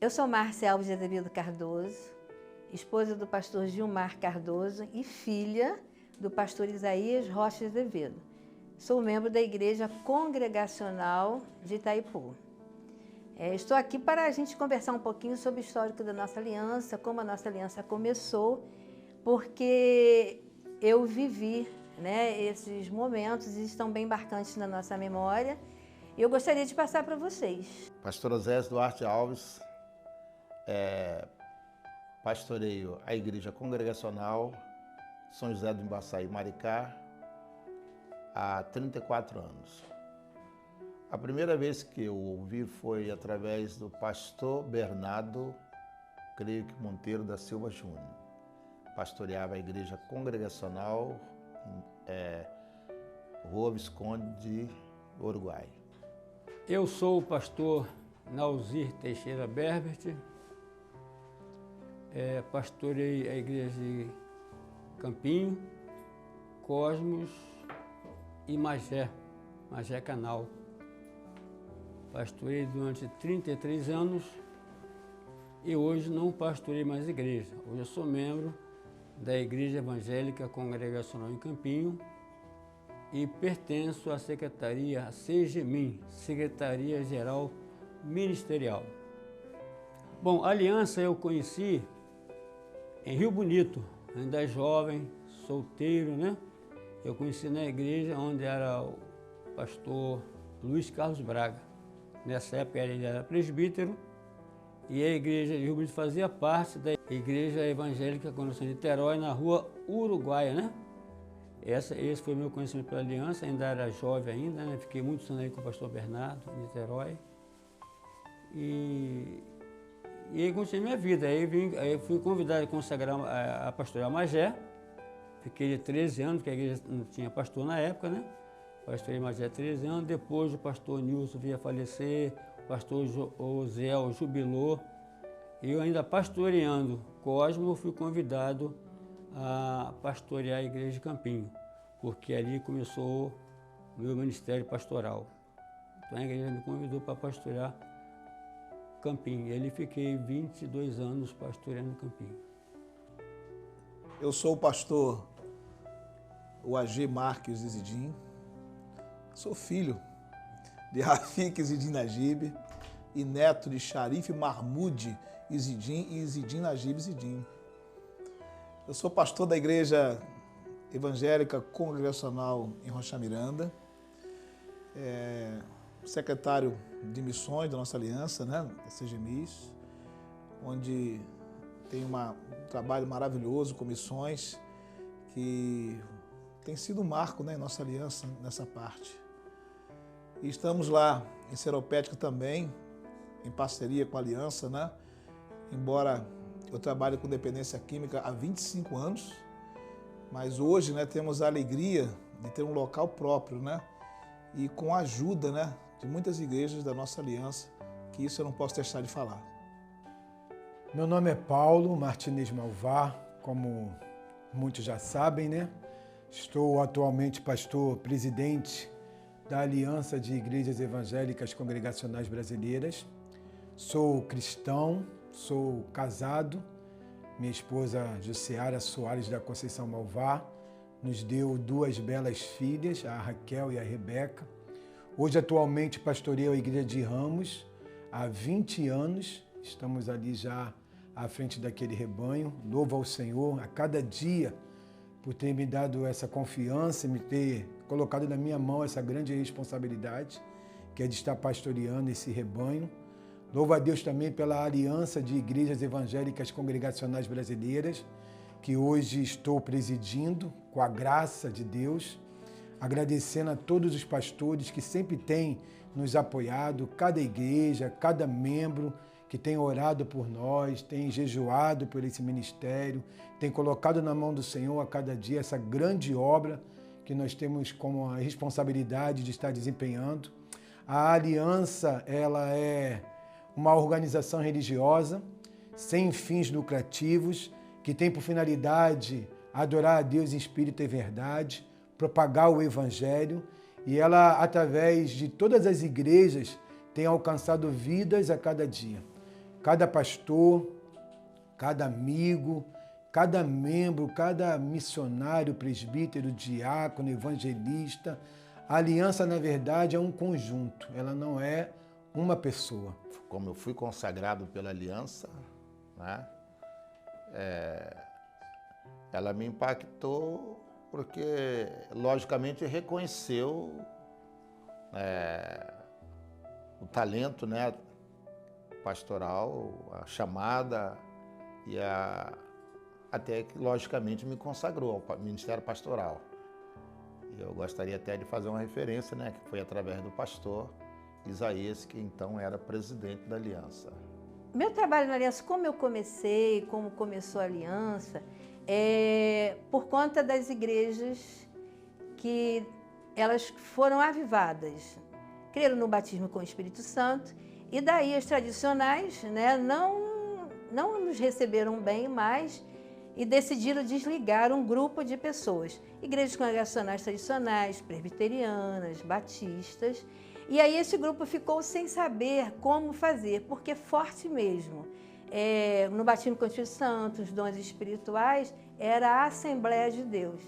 Eu sou Márcia Alves de Azevedo Cardoso, esposa do pastor Gilmar Cardoso e filha do pastor Isaías Rocha Azevedo. Sou membro da Igreja Congregacional de Itaipu. Estou aqui para a gente conversar um pouquinho sobre o histórico da nossa aliança, como a nossa aliança começou, porque eu vivi, esses momentos e estão bem marcantes na nossa memória. E eu gostaria de passar para vocês. Pastor Osés Duarte Alves, pastoreio a Igreja Congregacional São José do Embaçaí, Maricá, há 34 anos. A primeira vez que eu ouvi foi através do pastor Bernardo, creio que Monteiro da Silva Júnior. Pastoreava a Igreja Congregacional Rua Visconde, Uruguai. Eu sou o pastor Nauzir Teixeira Berbert, pastorei a igreja de Campinho, Cosmos e Magé Canal. Pastorei durante 33 anos e hoje não pastorei mais igreja. Hoje eu sou membro da Igreja Evangélica Congregacional em Campinho e pertenço à Secretaria SEGEMIN, Secretaria Geral Ministerial. Bom, a aliança eu conheci em Rio Bonito, ainda jovem, solteiro, né? Eu conheci na igreja onde era o pastor Luiz Carlos Braga. Nessa época ele era presbítero e a igreja de Rio Bonito fazia parte da Igreja Evangélica Congregacional de Niterói, na Rua Uruguaia, né? Esse foi o meu conhecimento pela aliança, ainda era jovem ainda, né? Fiquei muitos anos aí com o pastor Bernardo, em Niterói. E aí continuei minha vida. Aí fui convidado a consagrar a pastorear Magé. Fiquei de 13 anos, porque a igreja não tinha pastor na época, né? Pastorei Magé 13 anos. Depois o pastor Nilson veio a falecer, o pastor Oziel jubilou. E eu ainda pastoreando Cosmo, fui convidado a pastorear a igreja de Campinho, porque ali começou o meu ministério pastoral. Então a igreja me convidou para pastorear Campinho. E ali fiquei 22 anos pastoreando Campinho. Eu sou o pastor Agir Marques Izidim. Sou filho de Rafik Izidim Najib e neto de Sharif Mahmoud Izidim e Izidim Najib Izidim. Eu sou pastor da Igreja Evangélica Congregacional em Rocha Miranda, secretário de missões da nossa aliança, né, a CGMIS, onde tem um trabalho maravilhoso com missões que tem sido um marco, né, em nossa aliança nessa parte. E estamos lá em Seropédica também, em parceria com a aliança, né, embora eu trabalho com dependência química há 25 anos, mas hoje, né, temos a alegria de ter um local próprio, né, e com a ajuda, né, de muitas igrejas da nossa aliança, que isso eu não posso deixar de falar. Meu nome é Paulo Martinez Malvar, como muitos já sabem, né? Estou atualmente pastor presidente da Aliança de Igrejas Evangélicas Congregacionais Brasileiras. Sou cristão, sou casado. Minha esposa Jussiara Soares da Conceição Malvar nos deu 2 belas filhas, a Raquel e a Rebeca. Hoje, atualmente, pastoreio a Igreja de Ramos há 20 anos. Estamos ali já à frente daquele rebanho. Louvo ao Senhor a cada dia por ter me dado essa confiança, me ter colocado na minha mão essa grande responsabilidade, que é de estar pastoreando esse rebanho. Louvo a Deus também pela Aliança de Igrejas Evangélicas Congregacionais Brasileiras, que hoje estou presidindo, com a graça de Deus, agradecendo a todos os pastores que sempre têm nos apoiado, cada igreja, cada membro que tem orado por nós, tem jejuado por esse ministério, tem colocado na mão do Senhor a cada dia essa grande obra que nós temos como a responsabilidade de estar desempenhando. A aliança, ela é uma organização religiosa sem fins lucrativos, que tem por finalidade adorar a Deus em espírito e verdade, propagar o Evangelho, e ela, através de todas as igrejas, tem alcançado vidas a cada dia. cada pastor, cada amigo, cada membro, cada missionário, presbítero, diácono, evangelista. A aliança, na verdade, é um conjunto, ela não é uma pessoa. Como eu fui consagrado pela aliança, né, ela me impactou porque, logicamente, reconheceu o talento, né, pastoral, a chamada e até que, logicamente, me consagrou ao ministério pastoral. E eu gostaria até de fazer uma referência, né, que foi através do pastor Isaías, que então era presidente da Aliança. Meu trabalho na Aliança, como eu comecei, como começou a Aliança, é por conta das igrejas que elas foram avivadas, creram no batismo com o Espírito Santo, e daí as tradicionais, né, não nos receberam bem mais e decidiram desligar um grupo de pessoas. Igrejas congregacionais tradicionais, presbiterianas, batistas. E aí esse grupo ficou sem saber como fazer, porque é forte mesmo. No batismo com o Espírito Santo, os dons espirituais, era a Assembleia de Deus.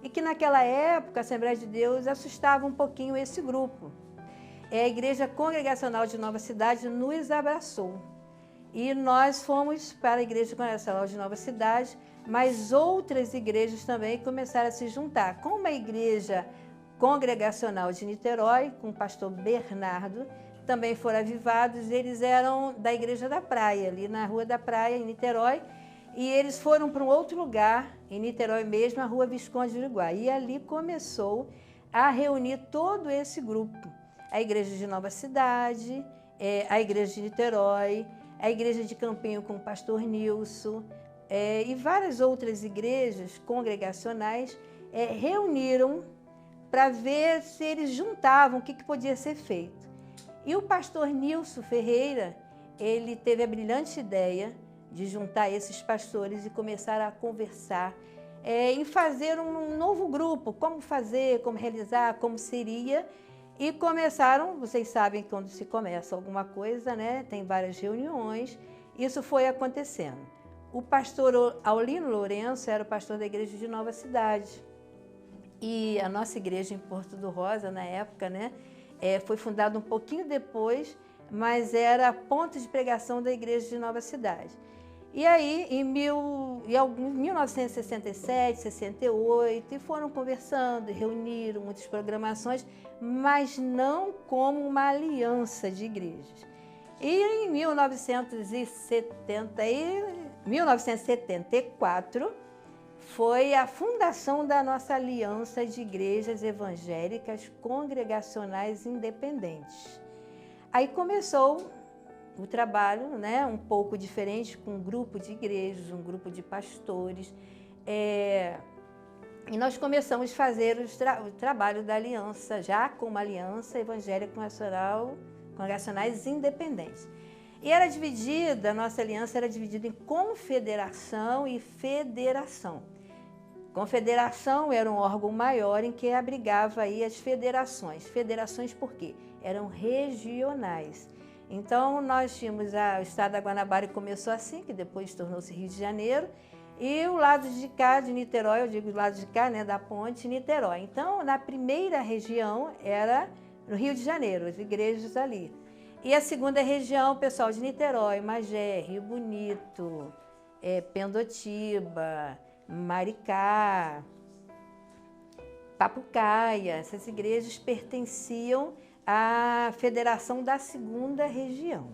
E que naquela época a Assembleia de Deus assustava um pouquinho esse grupo. A Igreja Congregacional de Nova Cidade nos abraçou. E nós fomos para a Igreja Congregacional de Nova Cidade, mas outras igrejas também começaram a se juntar. Como a Igreja Congregacional de Niterói, com o pastor Bernardo, também foram avivados. Eles eram da Igreja da Praia, ali na Rua da Praia, em Niterói, e eles foram para um outro lugar, em Niterói mesmo, a Rua Visconde de Uruguai. E ali começou a reunir todo esse grupo. A Igreja de Nova Cidade, a Igreja de Niterói, a Igreja de Campinho com o pastor Nilson, e várias outras igrejas congregacionais reuniram para ver se eles juntavam, o que podia ser feito. E o pastor Nilson Ferreira, ele teve a brilhante ideia de juntar esses pastores e começar a conversar em fazer um novo grupo, como fazer, como realizar, como seria. E começaram, vocês sabem quando se começa alguma coisa, né? Tem várias reuniões, isso foi acontecendo. O pastor Aulino Lourenço era o pastor da Igreja de Nova Cidade. E a nossa igreja em Porto do Rosa, na época, né, foi fundada um pouquinho depois, mas era ponto de pregação da Igreja de Nova Cidade. E aí, em 1967, 68, e foram conversando, reuniram muitas programações, mas não como uma aliança de igrejas. E em 1974, foi a fundação da nossa Aliança de Igrejas Evangélicas Congregacionais Independentes. Aí começou o trabalho, né, um pouco diferente, com um grupo de igrejas, um grupo de pastores. E nós começamos a fazer o trabalho da aliança, já com uma aliança evangélica congregacionais independentes. E era dividida, a nossa aliança era dividida em confederação e federação. Confederação era um órgão maior em que abrigava aí as federações. Federações por quê? Eram regionais. Então, nós tínhamos o estado da Guanabara, que começou assim, que depois tornou-se Rio de Janeiro, e o lado de cá, de Niterói, eu digo o lado de cá, né, da ponte, Niterói. Então, na primeira região era no Rio de Janeiro, as igrejas ali. E a segunda região, o pessoal de Niterói, Magé, Rio Bonito, Pendotiba, Maricá, Papucaia, essas igrejas pertenciam à federação da segunda região.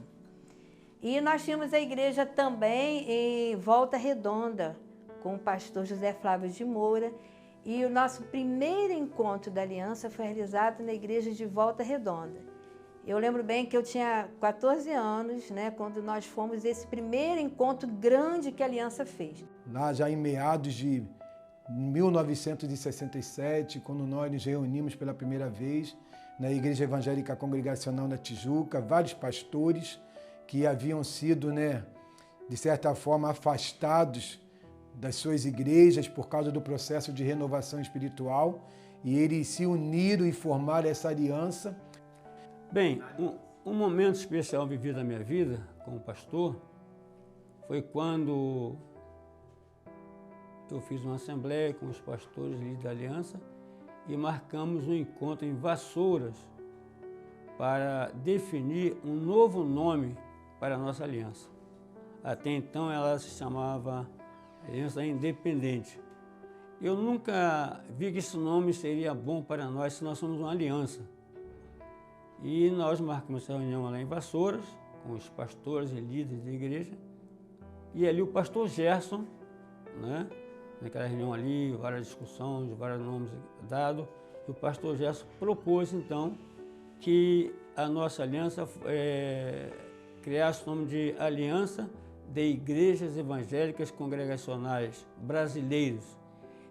E nós tínhamos a igreja também em Volta Redonda, com o pastor José Flávio de Moura, e o nosso primeiro encontro da aliança foi realizado na igreja de Volta Redonda. Eu lembro bem que eu tinha 14 anos, né, quando nós fomos esse primeiro encontro grande que a aliança fez. Lá já em meados de 1967, quando nós nos reunimos pela primeira vez na Igreja Evangélica Congregacional na Tijuca, vários pastores que haviam sido, né, de certa forma, afastados das suas igrejas por causa do processo de renovação espiritual, e eles se uniram e formaram essa aliança. Bem, um momento especial vivido na minha vida, como pastor foi quando eu fiz uma assembleia com os pastores líderes da aliança e marcamos um encontro em Vassouras para definir um novo nome para a nossa aliança. Até então ela se chamava Aliança Independente. Eu nunca vi que esse nome seria bom para nós se nós somos uma aliança. E nós marcamos essa reunião lá em Vassouras, com os pastores e líderes da igreja, e ali o pastor Gerson, né, naquela reunião ali, várias discussões, vários nomes dados, e o pastor Gerson propôs então que a nossa aliança criasse o nome de Aliança de Igrejas Evangélicas Congregacionais Brasileiros.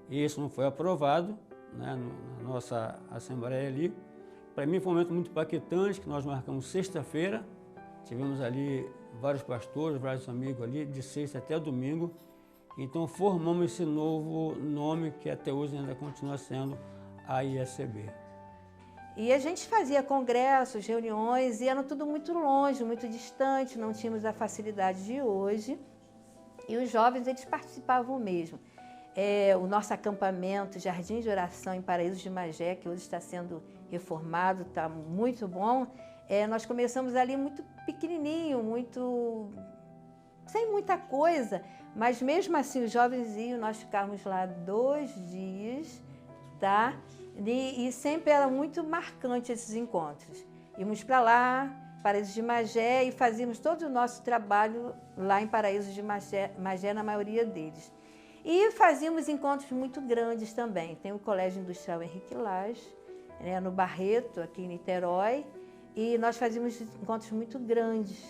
E isso não foi aprovado, né, na nossa assembleia ali. Para mim foi um momento muito impactante, que nós marcamos sexta-feira, tivemos ali vários pastores, vários amigos ali, de sexta até domingo. Então formamos esse novo nome que até hoje ainda continua sendo a ISCB. E a gente fazia congressos, reuniões, e era tudo muito longe, muito distante, não tínhamos a facilidade de hoje. E os jovens, eles participavam mesmo. O nosso acampamento, Jardim de Oração em Paraíso de Magé, que hoje está sendo reformado, está muito bom. Nós começamos ali muito pequenininho, sem muita coisa, mas mesmo assim os jovens iam, nós ficávamos lá 2 dias, tá? E sempre era muito marcante esses encontros. Íamos para lá, Paraíso de Magé, e fazíamos todo o nosso trabalho lá em Paraíso de Magé, na maioria deles. E fazíamos encontros muito grandes também. Tem o Colégio Industrial Henrique Lage, né, no Barreto, aqui em Niterói, e nós fazíamos encontros muito grandes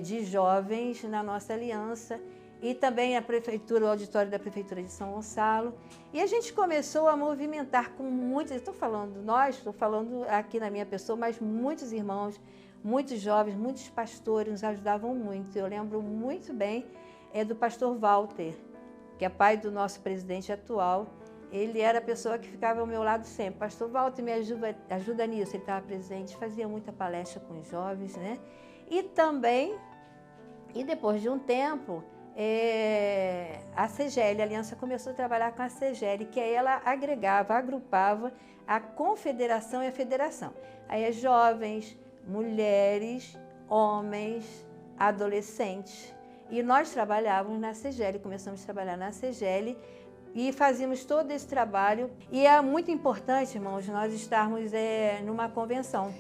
de jovens na nossa aliança, e também a prefeitura, o auditório da Prefeitura de São Gonçalo. E a gente começou a movimentar com muitos, estou falando aqui na minha pessoa, mas muitos irmãos, muitos jovens, muitos pastores nos ajudavam muito. Eu lembro muito bem do pastor Walter, que é pai do nosso presidente atual. Ele era a pessoa que ficava ao meu lado sempre. Pastor Walter, me ajuda nisso. Ele estava presente, fazia muita palestra com os jovens, né? E também, depois de um tempo, a CGL, a aliança começou a trabalhar com a CGL, que aí ela agrupava a confederação e a federação. Aí as jovens, mulheres, homens, adolescentes. E nós trabalhávamos na CGL, começamos a trabalhar na CGL e fazíamos todo esse trabalho. E é muito importante, irmãos, nós estarmos numa convenção,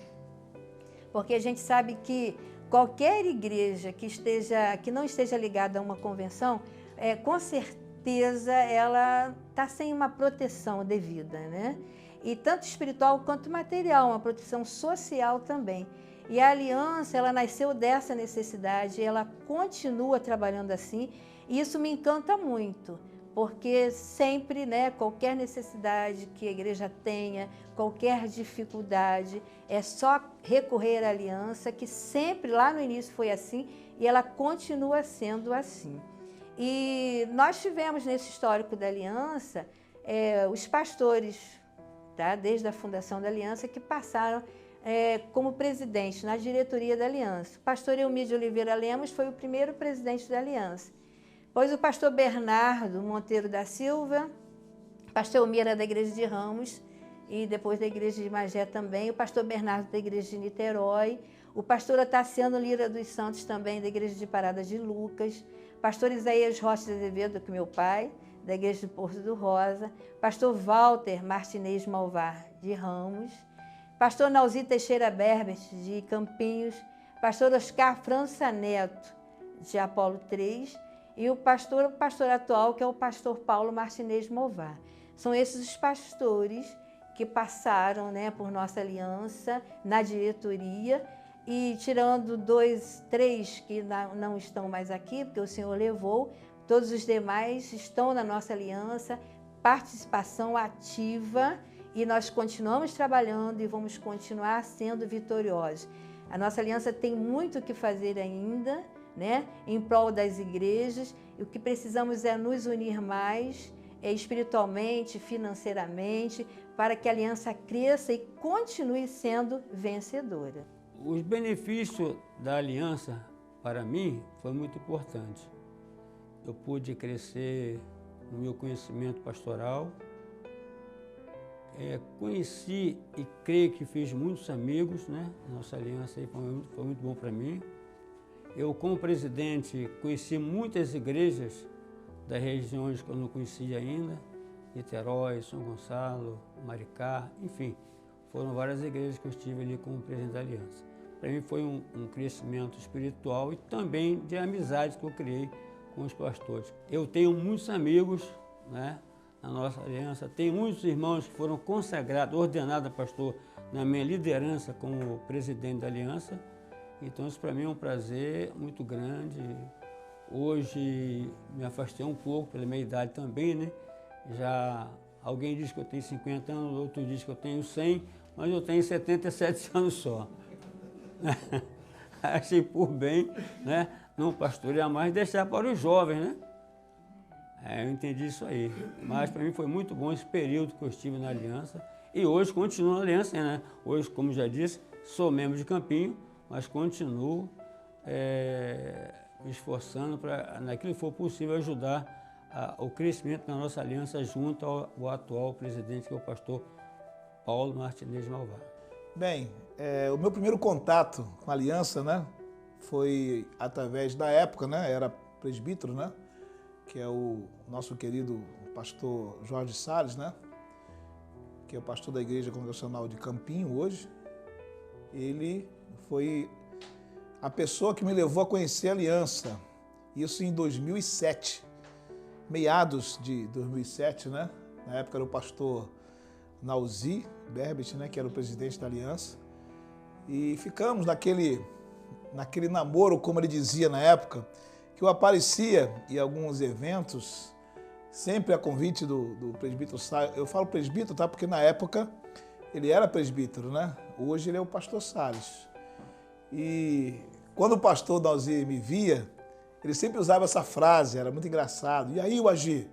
porque a gente sabe que qualquer igreja que não esteja ligada a uma convenção, com certeza ela está sem uma proteção devida, né? E tanto espiritual quanto material, uma proteção social também. E a aliança, ela nasceu dessa necessidade, ela continua trabalhando assim, e isso me encanta muito, porque sempre, né, qualquer necessidade que a igreja tenha, qualquer dificuldade, é só recorrer à aliança, que sempre lá no início foi assim, e ela continua sendo assim. E nós tivemos nesse histórico da aliança, os pastores, tá, desde a fundação da aliança, que passaram como presidente na diretoria da aliança. O pastor Elmir de Oliveira Lemos foi o primeiro presidente da aliança. Depois o pastor Bernardo Monteiro da Silva, pastor Elmir era da igreja de Ramos, e depois da igreja de Magé também, o pastor Bernardo da igreja de Niterói, o pastor Ataciano Lira dos Santos também da igreja de Parada de Lucas, pastor Isaías Rocha de Azevedo, que é meu pai, da igreja de Porto do Rosa, pastor Walter Martinez Malvar de Ramos, pastor Nauzir Teixeira Berbert, de Campinhos, pastor Oscar França Neto, de Apolo 3, e o pastor atual, que é o pastor Paulo Martinez Malvar. São esses os pastores que passaram, né, por nossa aliança na diretoria, e tirando 2, 3 que não estão mais aqui, porque o Senhor levou, todos os demais estão na nossa aliança, participação ativa, e nós continuamos trabalhando e vamos continuar sendo vitoriosos. A nossa aliança tem muito o que fazer ainda, né, em prol das igrejas, e o que precisamos é nos unir mais, espiritualmente, financeiramente, para que a aliança cresça e continue sendo vencedora. Os benefícios da aliança para mim, foi muito importante. Eu pude crescer no meu conhecimento pastoral, conheci e creio que fiz muitos amigos, né? Nossa aliança aí foi muito bom para mim. Eu, como presidente, conheci muitas igrejas das regiões que eu não conhecia ainda, Niterói, São Gonçalo, Maricá, enfim, foram várias igrejas que eu estive ali como presidente da aliança. Para mim foi um crescimento espiritual e também de amizade que eu criei com os pastores. Eu tenho muitos amigos, né, na nossa aliança, tenho muitos irmãos que foram consagrados, ordenados a pastor na minha liderança como presidente da aliança. Então isso para mim é um prazer muito grande. Hoje me afastei um pouco pela minha idade também, né? Já alguém diz que eu tenho 50 anos, outro diz que eu tenho 100, mas eu tenho 77 anos só. Achei por bem, né, não pastorear mais, deixar para os jovens, né? Eu entendi isso aí. Mas para mim foi muito bom esse período que eu estive na aliança. E hoje continuo na aliança, né? Hoje, como já disse, sou membro de Campinho, mas continuo me esforçando para, naquilo que for possível, ajudar o crescimento da nossa aliança junto ao atual presidente, que é o pastor Paulo Martinez Malvar. Bem, o meu primeiro contato com a aliança, né, foi através da época, né, era presbítero, né, que é o nosso querido pastor Jorge Salles, né, que é o pastor da Igreja Congregacional de Campinho hoje. Ele foi a pessoa que me levou a conhecer a aliança, isso em 2007, meados de 2007, né, na época era o pastor Nauzi Berbet, né, que era o presidente da aliança, e ficamos naquele namoro, como ele dizia na época, que eu aparecia em alguns eventos, sempre a convite do presbítero Salles. Eu falo presbítero, tá? Porque na época ele era presbítero, né? Hoje ele é o pastor Salles. E quando o pastor Nauzi me via, ele sempre usava essa frase, era muito engraçado. E aí, Agir,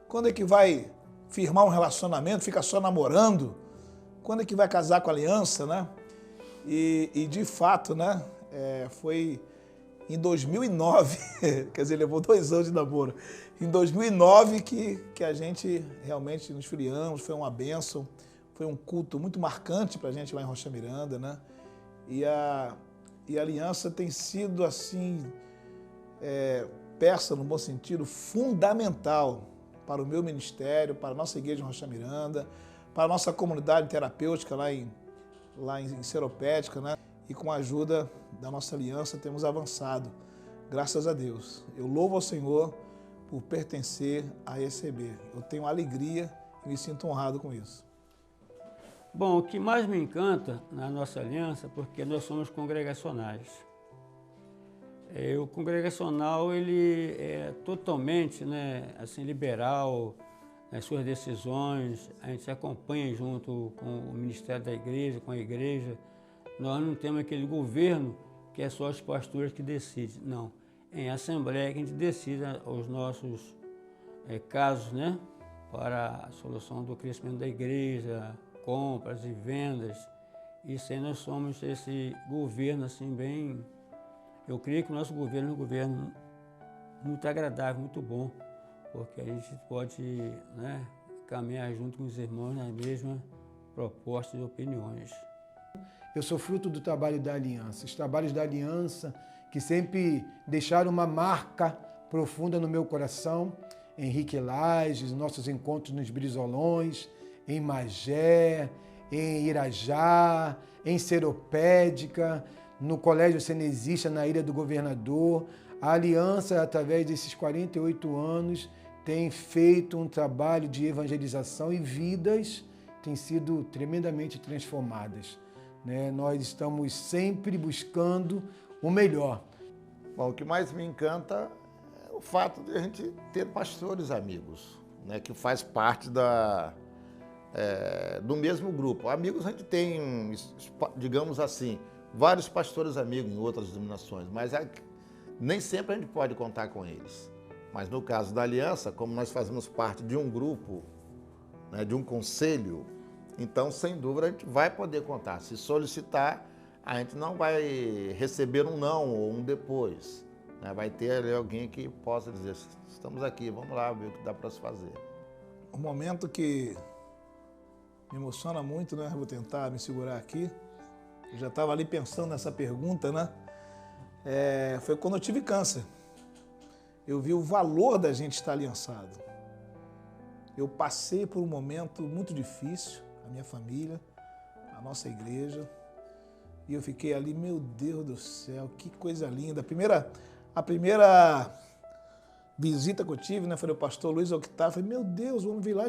quando é que vai firmar um relacionamento, fica só namorando? Quando é que vai casar com a aliança, né? E de fato, né, foi em 2009, quer dizer, levou 2 anos de namoro, em 2009 que a gente realmente nos filiamos, foi uma bênção, foi um culto muito marcante para a gente lá em Rocha Miranda, né? E a aliança tem sido, assim, peça, no bom sentido, fundamental para o meu ministério, para a nossa igreja em Rocha Miranda, para a nossa comunidade terapêutica lá em Seropédica, né? E com a ajuda da nossa aliança temos avançado, graças a Deus. Eu louvo ao Senhor por pertencer a ECB. Eu tenho alegria e me sinto honrado com isso. Bom, o que mais me encanta na nossa aliança, porque nós somos congregacionais. O congregacional, ele é totalmente, né, assim, liberal nas suas decisões, a gente se acompanha junto com o ministério da igreja, com a igreja. Nós não temos aquele governo que é só os pastores que decidem, não. Em assembleia que a gente decide os nossos casos, né, para a solução do crescimento da igreja, compras e vendas. Isso aí nós somos esse governo assim bem... Eu creio que o nosso governo é um governo muito agradável, muito bom, porque a gente pode, né, caminhar junto com os irmãos nas mesmas propostas e opiniões. Eu sou fruto do trabalho da aliança, os trabalhos da aliança que sempre deixaram uma marca profunda no meu coração. Henrique Lages, nossos encontros nos Brizolões, em Magé, em Irajá, em Seropédica, no Colégio Cenezista, na Ilha do Governador. A aliança, através desses 48 anos, tem feito um trabalho de evangelização e vidas têm sido tremendamente transformadas. Nós estamos sempre buscando o melhor. Bom, o que mais me encanta é o fato de a gente ter pastores amigos, né, que faz parte do mesmo grupo. Amigos a gente tem, digamos assim, vários pastores amigos em outras denominações, mas nem sempre a gente pode contar com eles. Mas no caso da aliança, como nós fazemos parte de um grupo, né, de um conselho, então, sem dúvida, a gente vai poder contar. Se solicitar, a gente não vai receber um não ou um depois, né? Vai ter ali alguém que possa dizer, estamos aqui, vamos lá ver o que dá para se fazer. Um momento que me emociona muito, né? Vou tentar me segurar aqui. Eu já estava ali pensando nessa pergunta, né? Foi quando eu tive câncer. Eu vi o valor da gente estar aliançado. Eu passei por um momento muito difícil, a minha família, a nossa igreja, e eu fiquei ali, meu Deus do céu, que coisa linda. A primeira visita que eu tive, né, foi o pastor Luiz Octávio. Falei, meu Deus, vamos vir lá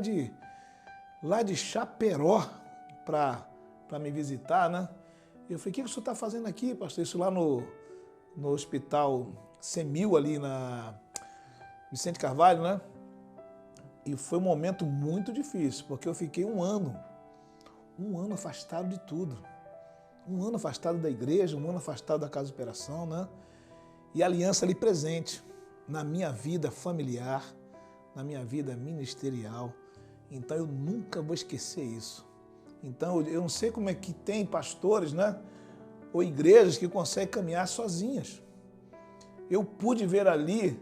de Chaperó para me visitar, né? Eu falei, o que o senhor está fazendo aqui, pastor? Isso lá no hospital Semil, ali na Vicente Carvalho, né? E foi um momento muito difícil, porque eu fiquei um ano afastado de tudo. Um ano afastado da igreja, um ano afastado da casa de operação, né? E a aliança ali presente na minha vida familiar, na minha vida ministerial. Então eu nunca vou esquecer isso. Então eu não sei como é que tem pastores, né? Ou igrejas que conseguem caminhar sozinhas. Eu pude ver ali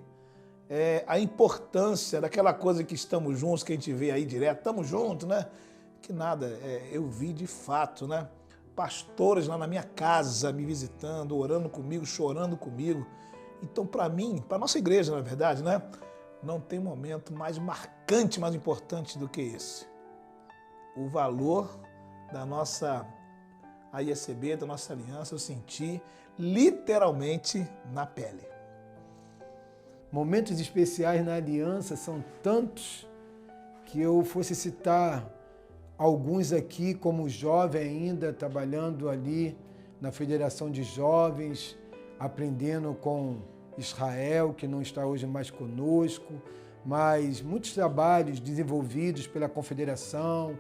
a importância daquela coisa que estamos juntos, que a gente vê aí direto, estamos juntos, né? Que nada, eu vi de fato, né? Pastores lá na minha casa me visitando, orando comigo, chorando comigo. Então, para mim, para a nossa igreja, na verdade, né? Não tem momento mais marcante, mais importante do que esse. O valor da nossa IECB, da nossa aliança, eu senti literalmente na pele. Momentos especiais na aliança são tantos que eu fosse citar alguns aqui, como jovem ainda, trabalhando ali na Federação de Jovens, aprendendo com Israel, que não está hoje mais conosco, mas muitos trabalhos desenvolvidos pela Confederação,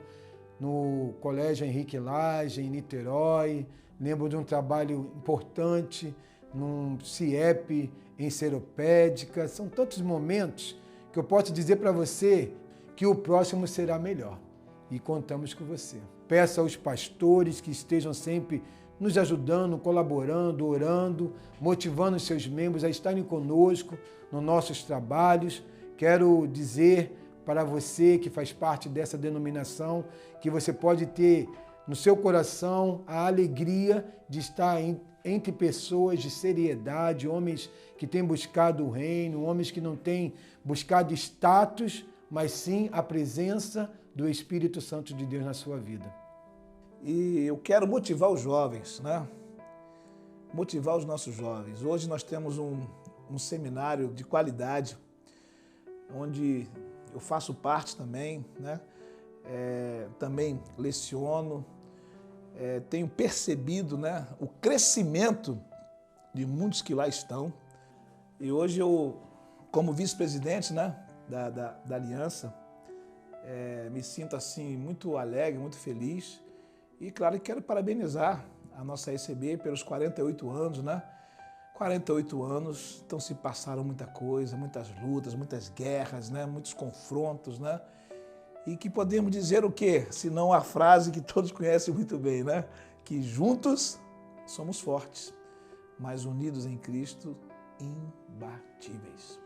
no Colégio Henrique Lage, em Niterói. Lembro de um trabalho importante num CIEP em Seropédica. São tantos momentos que eu posso dizer para você que o próximo será melhor. E contamos com você. Peço aos pastores que estejam sempre nos ajudando, colaborando, orando, motivando os seus membros a estarem conosco nos nossos trabalhos. Quero dizer para você que faz parte dessa denominação que você pode ter no seu coração a alegria de estar entre pessoas de seriedade, homens que têm buscado o reino, homens que não têm buscado status, mas sim a presença do Espírito Santo de Deus na sua vida. E eu quero motivar os jovens, né? Motivar os nossos jovens. Hoje nós temos um seminário de qualidade, onde eu faço parte também, né? Também leciono, tenho percebido, né, o crescimento de muitos que lá estão. E hoje eu, como vice-presidente, né, da Aliança, me sinto assim muito alegre, muito feliz. E claro que quero parabenizar a nossa IECB pelos 48 anos, né? 48 anos, então se passaram muita coisa, muitas lutas, muitas guerras, né? Muitos confrontos, né? E que podemos dizer o quê? Senão a frase que todos conhecem muito bem, né? Que juntos somos fortes, mas unidos em Cristo, imbatíveis.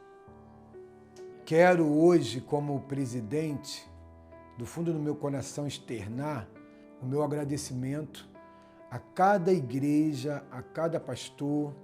Quero hoje, como presidente, do fundo do meu coração, externar o meu agradecimento a cada igreja, a cada pastor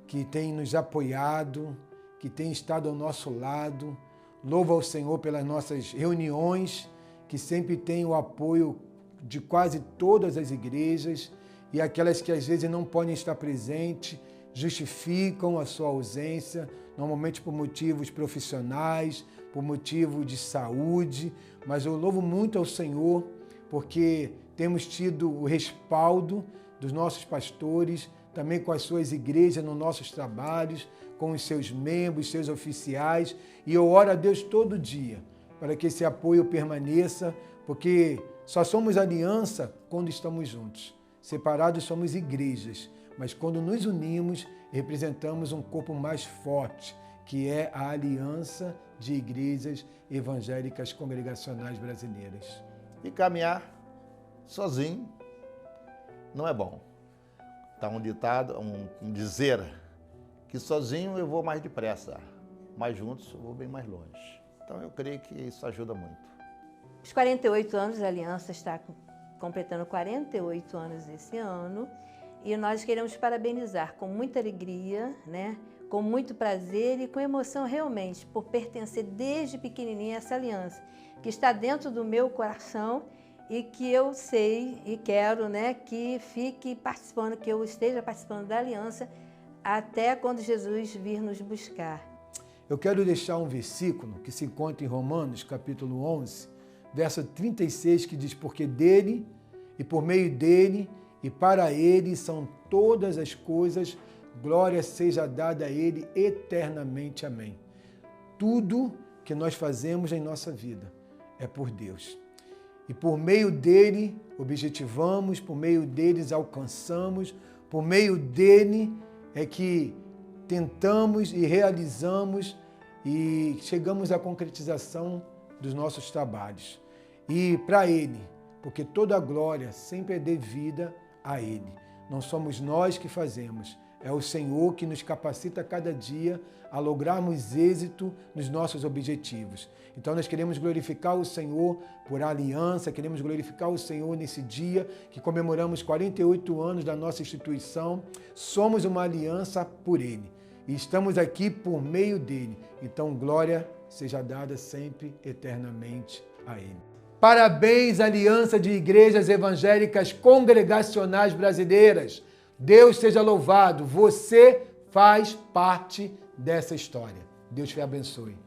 que tem nos apoiado, que tem estado ao nosso lado. Louvo ao Senhor pelas nossas reuniões, que sempre tem o apoio de quase todas as igrejas, e aquelas que às vezes não podem estar presentes, justificam a sua ausência, normalmente por motivos profissionais, por motivo de saúde, mas eu louvo muito ao Senhor, porque temos tido o respaldo dos nossos pastores, também com as suas igrejas nos nossos trabalhos, com os seus membros, seus oficiais, e eu oro a Deus todo dia para que esse apoio permaneça, porque só somos aliança quando estamos juntos. Separados somos igrejas, mas quando nos unimos, representamos um corpo mais forte, que é a aliança de igrejas evangélicas congregacionais brasileiras. E caminhar sozinho não é bom. Está um ditado, um dizer, que sozinho eu vou mais depressa, mas juntos eu vou bem mais longe. Então eu creio que isso ajuda muito. Os 48 anos, a Aliança está completando 48 anos esse ano, e nós queremos parabenizar com muita alegria, né? Com muito prazer e com emoção realmente, por pertencer desde pequenininha a essa aliança, que está dentro do meu coração e que eu sei e quero, né, que fique participando, que eu esteja participando da aliança até quando Jesus vir nos buscar. Eu quero deixar um versículo que se encontra em Romanos, capítulo 11, verso 36, que diz: porque dele e por meio dele e para ele são todas as coisas, glória seja dada a ele eternamente. Amém. Tudo que nós fazemos em nossa vida é por Deus. E por meio dele objetivamos, por meio deles alcançamos, por meio dele é que tentamos e realizamos e chegamos à concretização dos nossos trabalhos. E para ele, porque toda a glória sempre é devida a ele. Não somos nós que fazemos, é o Senhor que nos capacita cada dia a lograrmos êxito nos nossos objetivos. Então nós queremos glorificar o Senhor por a aliança, queremos glorificar o Senhor nesse dia que comemoramos 48 anos da nossa instituição. Somos uma aliança por Ele e estamos aqui por meio dEle. Então glória seja dada sempre, eternamente a Ele. Parabéns, Aliança de Igrejas Evangélicas Congregacionais Brasileiras. Deus seja louvado, você faz parte dessa história. Deus te abençoe.